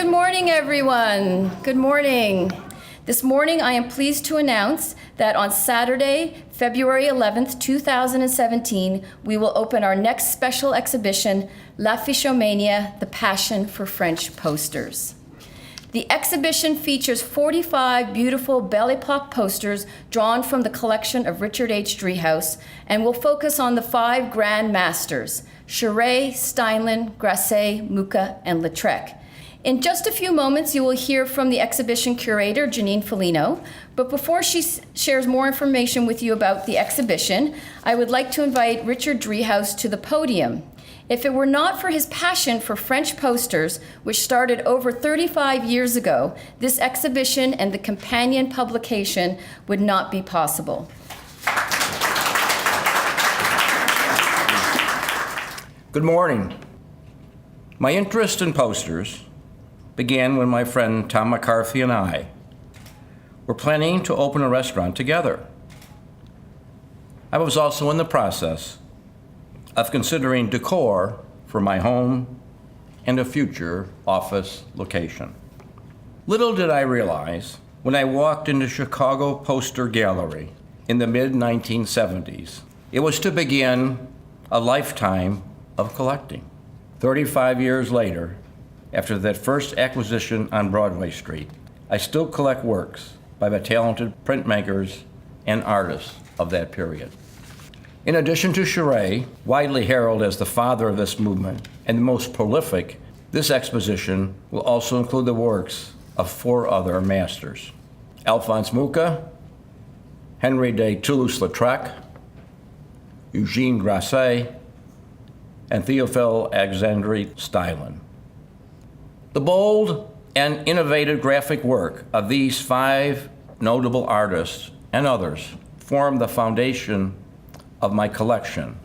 Good morning, everyone. Good morning. This morning, I am pleased to announce that on Saturday, February 11th, 2017, we will open our next special exhibition, L'Affichomania, The Passion for French Posters. The exhibition features 45 beautiful Belle Epoque posters drawn from the collection of Richard H. Driehaus and will focus on the 5 grand masters, Cheret, Steinlen, Grasset, Mucha, and Lautrec. In just a few moments, you will hear from the exhibition curator, Janine Foligno. But before she shares more information with you about the exhibition, I would like to invite Richard Driehaus to the podium. If it were not for his passion for French posters, which started over 35 years ago, this exhibition and the companion publication would not be possible. Good morning. My interest in posters began when my friend Tom McCarthy and I were planning to open a restaurant together. I was also in the process of considering decor for my home and a future office location. Little did I realize when I walked into Chicago Poster Gallery in the mid-1970s, it was to begin a lifetime of collecting. 35 years later, after that first acquisition on Broadway Street, I still collect works by the talented printmakers and artists of that period. In addition to Cheret, widely heralded as the father of this movement and the most prolific, this exposition will also include the works of 4 other masters: Alphonse Mucha, Henri de Toulouse-Lautrec, Eugene Grasset, and Théophile Alexandre Steinlen. The bold and innovative graphic work of these 5 notable artists and others form the foundation of my collection.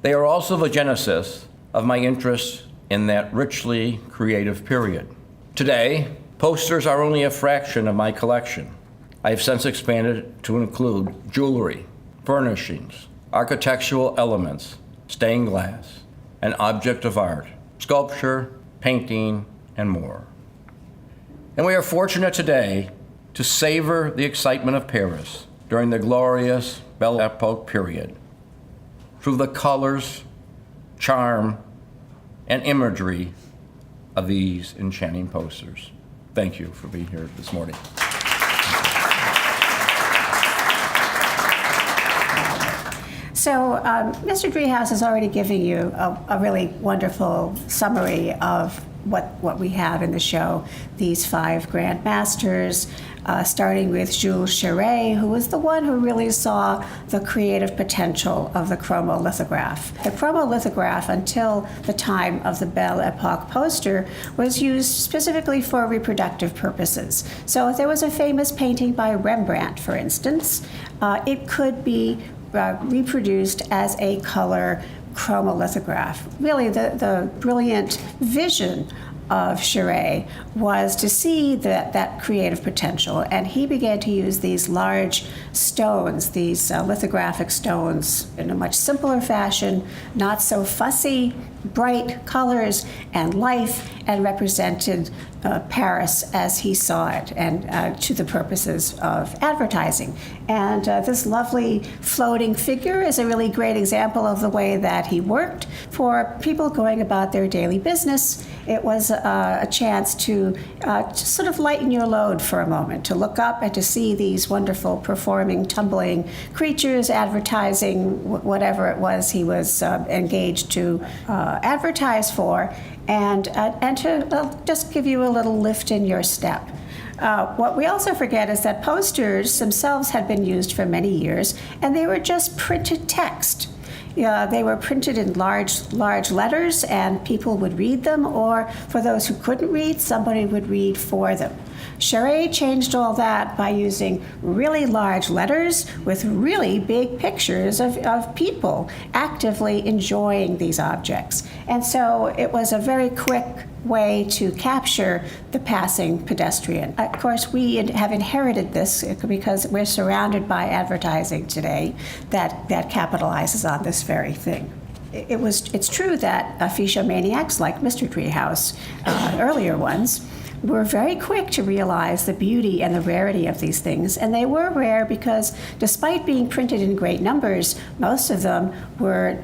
They are also the genesis of my interest in that richly creative period. Today, posters are only a fraction of my collection. I have since expanded to include jewelry, furnishings, architectural elements, stained glass, an object of art, sculpture, painting, and more. And we are fortunate today to savor the excitement of Paris during the glorious Belle Epoque period through the colors, charm, and imagery of these enchanting posters. Thank you for being here this morning. So Mr. Driehaus has already given you a really wonderful summary of what we have in the show, these 5 grand masters, starting with Jules Cheret, who was the one who really saw the creative potential of the chromolithograph. The chromolithograph, until the time of the Belle Epoque poster, was used specifically for reproductive purposes. So if there was a famous painting by Rembrandt, for instance, it could be reproduced as a color chromolithograph. Really, the brilliant vision of Cheret was to see that creative potential, and he began to use these large stones, these lithographic stones, in a much simpler fashion, not so fussy, bright colors and life, and represented Paris as he saw it, and to the purposes of advertising. And this lovely floating figure is a really great example of the way that he worked. For people going about their daily business, it was a chance to sort of lighten your load for a moment, to look up and to see these wonderful performing, tumbling creatures advertising whatever it was he was engaged to advertise for, and to just give you a little lift in your step. What we also forget is that posters themselves had been used for many years, and they were just printed text. They were printed in large letters, and people would read them, or for those who couldn't read, somebody would read for them. Cheret changed all that by using really large letters with really big pictures of people actively enjoying these objects. And so it was a very quick way to capture the passing pedestrian. Of course, we have inherited this because we're surrounded by advertising today that capitalizes on this very thing. It's true that affichomaniacs like Mr. Driehaus, earlier ones, were very quick to realize the beauty and the rarity of these things. And they were rare because despite being printed in great numbers, most of them were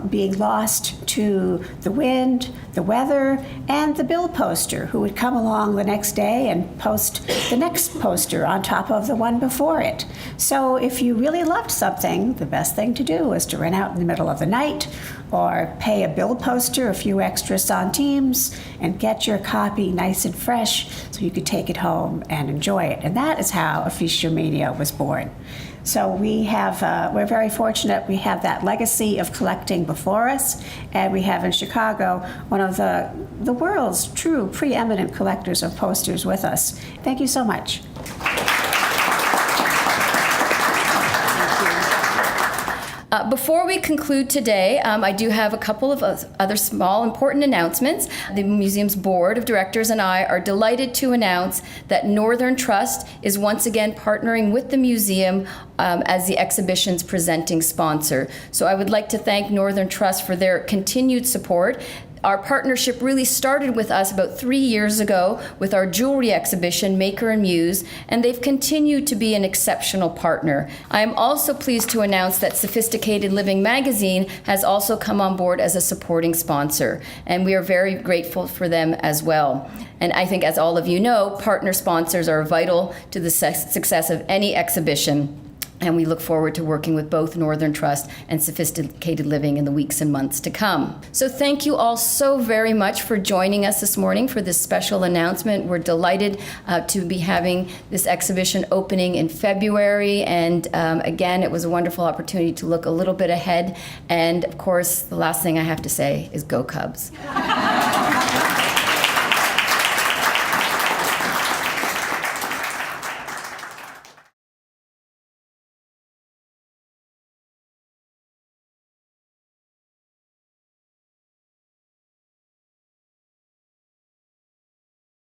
being lost to the wind, the weather, and the bill poster, who would come along the next day and post the next poster on top of the one before it. So if you really loved something, the best thing to do was to run out in the middle of the night or pay a bill poster a few extra centimes and get your copy nice and fresh so you could take it home and enjoy it. And that is how Officiomania was born. So we're very fortunate we have that legacy of collecting before us, and we have in Chicago one of the world's true preeminent collectors of posters with us. Thank you so much. Before we conclude today, I do have a couple of other small important announcements. The museum's board of directors and I are delighted to announce that Northern Trust is once again partnering with the museum as the exhibition's presenting sponsor. So I would like to thank Northern Trust for their continued support. Our partnership really started with us about 3 years ago with our jewelry exhibition, Maker and Muse, and they've continued to be an exceptional partner. I am also pleased to announce that Sophisticated Living magazine has also come on board as a supporting sponsor, and we are very grateful for them as well. And I think, as all of you know, partner sponsors are vital to the success of any exhibition. And we look forward to working with both Northern Trust and Sophisticated Living in the weeks and months to come. So thank you all so very much for joining us this morning for this special announcement. We're delighted to be having this exhibition opening in February. And again, it was a wonderful opportunity to look a little bit ahead. And of course, the last thing I have to say is go Cubs.